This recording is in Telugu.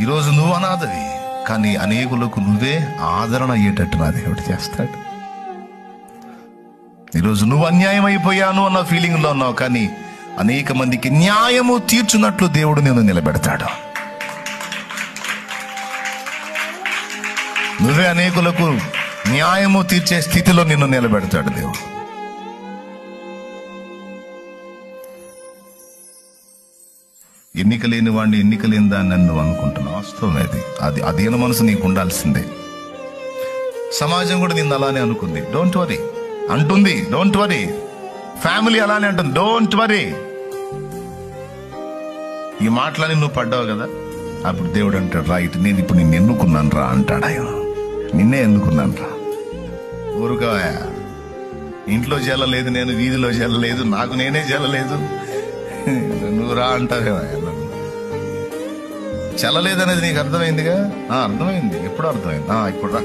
ఈరోజు నువ్వు అనాథవి, కానీ అనేకులకు నువ్వే ఆదరణ అయ్యేటట్టు నా దేవుడు చేస్తాడు. ఈరోజు నువ్వు అన్యాయం అయిపోయాను అన్న ఫీలింగ్ లో ఉన్నావు, కానీ అనేక మందికి న్యాయము తీర్చున్నట్లు దేవుడు నిన్ను నిలబెడతాడు. నువ్వే అనేకులకు న్యాయము తీర్చే స్థితిలో నిన్ను నిలబెడతాడు దేవుడు. ఎన్నిక లేని వాడిని ఎన్నిక లేని దాన్ని నువ్వు అనుకుంటున్నావు. వాస్తవం అది అధీన మనసు నీకు ఉండాల్సిందే. సమాజం కూడా నిన్ను అలానే అనుకుంది, డోంట్ వరీ అంటుంది. Don't worry. ఫ్యామిలీ అలానే అంటుంది, డోంట్ వరీ. ఈ మాటలని నువ్వు పడ్డావు కదా, అప్పుడు దేవుడు అంటాడు, రైట్, నేను ఇప్పుడు నిన్ను ఎన్నుకున్నాను రా అంటాడు. ఆయన నిన్నే ఎన్నుకున్నాను రా. ఊరుగా ఇంట్లో జల్లలేదు, నేను వీధిలో జల్లలేదు, నాకు నేనే జల్లలేదు, నువ్వు రా అంటావే. చల్లలేదనేది నీకు అర్థమైందిగా? అర్థమైంది. ఎప్పుడు అర్థమైంది? ఇప్పుడు రా.